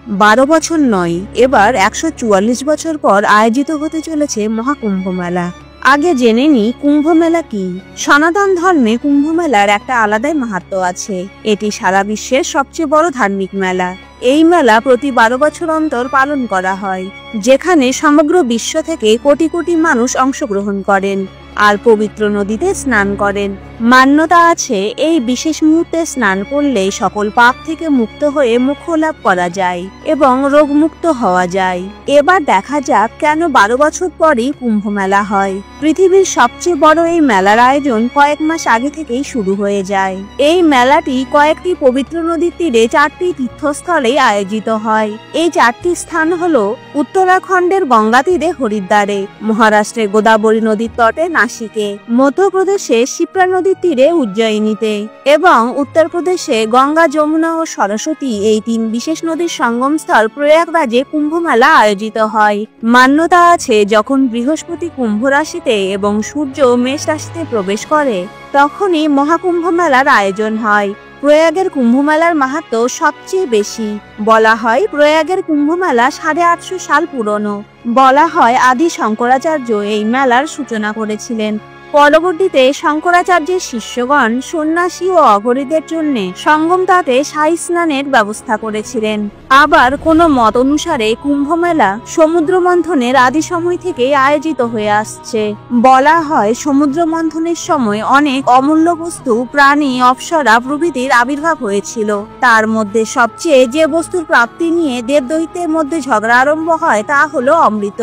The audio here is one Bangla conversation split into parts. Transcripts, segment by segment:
12 বছর নয়, এবার 144 বছর পর আয়োজিত হতে চলেছে মহাকুম্ভ মেলা। আগে জেনে নি কুম্ভ মেলা কি। সনাতন ধর্মে কুম্ভ মেলার একটা আলাদাই মাহাত্ম্য আছে। এটি সারা বিশ্বের সবচেয়ে বড় ধার্মিক মেলা। এই মেলা প্রতি 12 বছর অন্তর পালন করা হয়, যেখানে সমগ্র বিশ্ব থেকে কোটি কোটি মানুষ অংশগ্রহণ করেন আর পবিত্র নদীতে স্নান করেন। মান্যতা আছে এই বিশেষ মুহূর্তে স্নান করলে সকল পাপ থেকে মুক্ত হয়ে মোক্ষ লাভ করা যায় এবং রোগমুক্ত হওয়া যায়। এবার দেখা যাক কেন 12 বছর পরই কুম্ভ মেলা হয়। পৃথিবীর সবচেয়ে বড় এই মেলার আয়োজন কয়েক মাস আগে থেকেই শুরু হয়ে যায়। এই মেলাটি কয়েকটি পবিত্র নদীর তীরে 4টি তীর্থস্থলে আয়োজিত হয়। এই 4টি স্থান হলো উত্তরাখণ্ডের গঙ্গা তীরে হরিদ্বারে, মহারাষ্ট্রের গোদাবরী নদীর তটে নাসিকে, মধ্যপ্রদেশে শিপ্রা নদীর তীরে উজ্জয়িনীতে এবং উত্তরপ্রদেশে গঙ্গা, যমুনা ও সরস্বতী এই 3 বিশেষ নদীর সঙ্গমস্থল প্রয়াগরাজে কুম্ভ মেলা আয়োজিত হয়। মান্যতা আছে যখন বৃহস্পতি কুম্ভ রাশিতে এবং সূর্য মেষ রাশিতে প্রবেশ করে তখনই মহাকুম্ভ মেলার আয়োজন হয়। প্রয়াগের কুম্ভ মেলার মাহাত্ম্য সবচেয়ে বেশি। বলা হয় প্রয়াগের কুম্ভ মেলা 850 সাল পুরনো। বলা হয় আদি শঙ্করাচার্য এই মেলার সূচনা করেছিলেন। পরবর্তীতে শঙ্করাচার্যের শিষ্যগণ সন্ন্যাসী ও অঘরীদের জন্য সঙ্গম তাতে শাহী স্নানের ব্যবস্থা করেছিলেন। আবার কোনো মত অনুসারে কুম্ভ মেলা সমুদ্র মন্থনের আদি সময় থেকে আয়োজিত হয়ে আসছে। বলা হয় সমুদ্র মন্থনের সময় অনেক অমূল্য বস্তু, প্রাণী, অপ্সরা প্রভৃতির আবির্ভাব হয়েছিল। তার মধ্যে সবচেয়ে যে বস্তুর প্রাপ্তি নিয়ে দেবদৈত্যের মধ্যে ঝগড়া আরম্ভ হয় তা হলো অমৃত।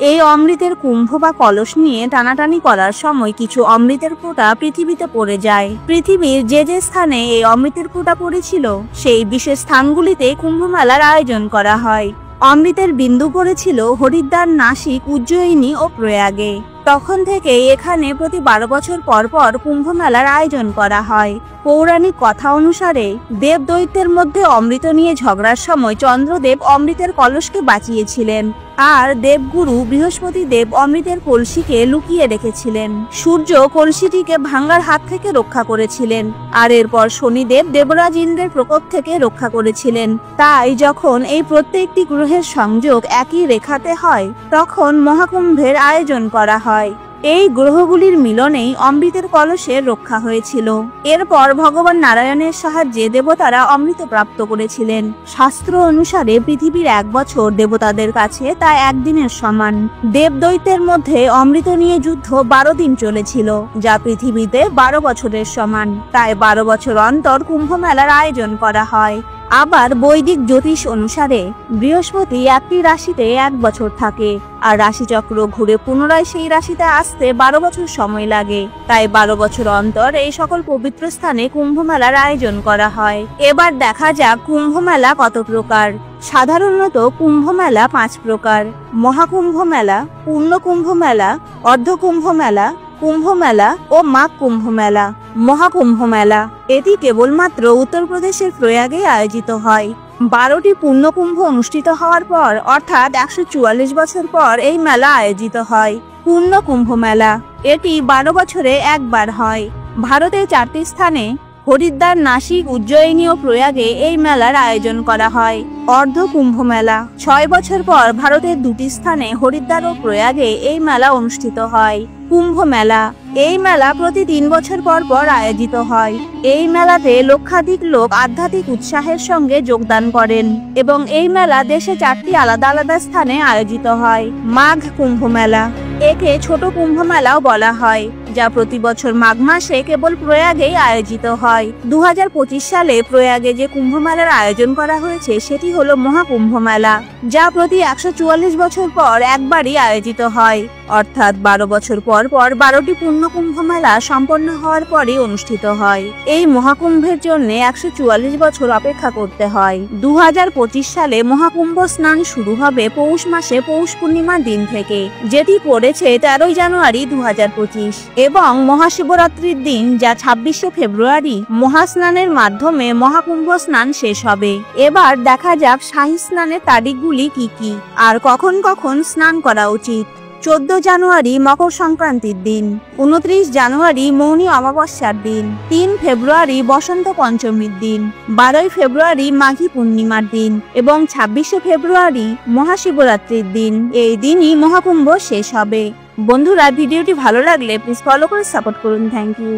এই অমৃতের কুম্ভ বা কলস নিয়ে টানাটানি করার সময় কিছু অমৃতের ফোঁটা পৃথিবীতে পড়ে যায়। পৃথিবীর যে যে স্থানে এই অমৃতের ফোঁটা পড়েছিল সেই বিশেষ স্থানগুলিতে কুম্ভ মেলার আয়োজন করা হয়। অমৃতের বিন্দু পড়েছিল হরিদ্বার, নাসিক, উজ্জয়িনী ও প্রয়াগে। তখন থেকে এখানে প্রতি 12 বছর পর পর কুম্ভ মেলার আয়োজন করা হয়। পৌরাণিক কথা অনুসারে দেব দৈত্যের মধ্যে অমৃত নিয়ে ঝগড়ার সময় চন্দ্রদেব অমৃতের কলসকে বাঁচিয়েছিলেন আর দেবগুরু বৃহস্পতি দেব অমৃতের কলসিকে লুকিয়ে রেখেছিলেন। সূর্য কলসিটিকে ভাঙ্গার হাত থেকে রক্ষা করেছিলেন আর এরপর শনিদেব দেবরাজ ইন্দ্রের প্রকোপ থেকে রক্ষা করেছিলেন। তাই যখন এই প্রত্যেকটি গ্রহের সংযোগ একই রেখাতে হয় তখন মহাকুম্ভের আয়োজন করা হয়। এই গ্রহগুলির মিলনেই অমৃতের কলসের রক্ষা হয়েছিল। এরপর ভগবান নারায়ণের সাহায্যে দেবতারা অমৃত প্রাপ্ত করেছিলেন। শাস্ত্র অনুসারে পৃথিবীর 1 বছর দেবতাদের কাছে তা 1 দিনের সমান। দেবদৈত্যের মধ্যে অমৃত নিয়ে যুদ্ধ 12 দিন চলেছিল, যা পৃথিবীতে 12 বছরের সমান। তাই 12 বছর অন্তর কুম্ভ মেলার আয়োজন করা হয়। আবার বৈদিক জ্যোতিষ অনুসারে বৃহস্পতি একটি রাশিতে 1 বছর থাকে আর রাশিচক্র ঘুরে পুনরায় সেই রাশিতে আসতে 12 বছর সময় লাগে। তাই 12 বছর অন্তর এই সকল পবিত্র স্থানে কুম্ভ মেলার আয়োজন করা হয়। এবার দেখা যাক কুম্ভ মেলা কত প্রকার। সাধারণত কুম্ভ মেলা 5 প্রকার: মহাকুম্ভ মেলা, পূর্ণ কুম্ভ মেলা, অর্ধ কুম্ভ মেলা, কুম্ভ মেলা ও মাঘ কুম্ভ মেলা। মহাকুম্ভ মেলা এটি কেবলমাত্র উত্তরপ্রদেশের প্রয়াগে আয়োজিত হয়। 12টি পূর্ণকুম্ভ অনুষ্ঠিত হওয়ার পর অর্থাৎ 144 বছর পর এই মেলা আয়োজিত হয়। পূর্ণ কুম্ভ মেলা এটি 12 বছরে একবার হয়। ভারতের 4টি স্থানে হরিদ্বার, নাসিক, উজ্জয়িনী ও প্রয়াগে এই মেলার আয়োজন করা হয়। অর্ধ কুম্ভ মেলা 6 বছর পর ভারতের 2টি স্থানে হরিদ্বার ও প্রয়াগে এই মেলা অনুষ্ঠিত হয়। কুম্ভ মেলা এই মেলা প্রতি 3 বছর পর পর আয়োজিত হয়। এই মেলাতে লক্ষাধিক লোক আধ্যাত্মিক উৎসাহের সঙ্গে যোগদান করেন এবং এই মেলা দেশে 4টি আলাদা আলাদা স্থানে আয়োজিত হয়। মাঘ কুম্ভ মেলা একে ছোট কুম্ভ মেলাও বলা হয়, যা প্রতি বছর মাঘ মাসে কেবল প্রয়াগেই আয়োজিত হয়। 2025 সালে প্রয়াগে যে কুম্ভ মেলার আয়োজন করা হয়েছে সেটি হলো মহাকুম্ভ মেলা, যা প্রতি 144 বছর পর একবারই আয়োজিত হয়। অর্থাৎ 12 বছর পর পর 12টি পূর্ণ কুম্ভ মেলা সম্পন্ন হওয়ার পরই অনুষ্ঠিত হয়। এই মহাকুম্ভের জন্য 144 বছর অপেক্ষা করতে হয়। 2025 সালে মহাকুম্ভ স্নান শুরু হবে পৌষ মাসে পৌষ পূর্ণিমার দিন থেকে, যেটি পড়েছে 13 জানুয়ারি 2025 এবং মহাশিবরাত্রির দিন, যা 26শে ফেব্রুয়ারি মহাস্নানের মাধ্যমে মহাকুম্ভ স্নান শেষ হবে। এবার দেখা যাক শাহী স্নানের তারিখগুলি কি কি আর কখন কখন স্নান করা উচিত। 14 জানুয়ারি মকর সংক্রান্তির দিন, 29 জানুয়ারি মৌনী অমাবস্যার দিন, 3 ফেব্রুয়ারি বসন্ত পঞ্চমীর দিন, 12 ফেব্রুয়ারি মাঘী পূর্ণিমার দিন এবং 26 ফেব্রুয়ারি মহাশিবরাত্রির দিন। এই দিনই মহাকুম্ভ শেষ হবে। বন্ধুরা, ভিডিওটি ভালো লাগলে প্লিজ ফলো করে সাপোর্ট করুন। Thank you.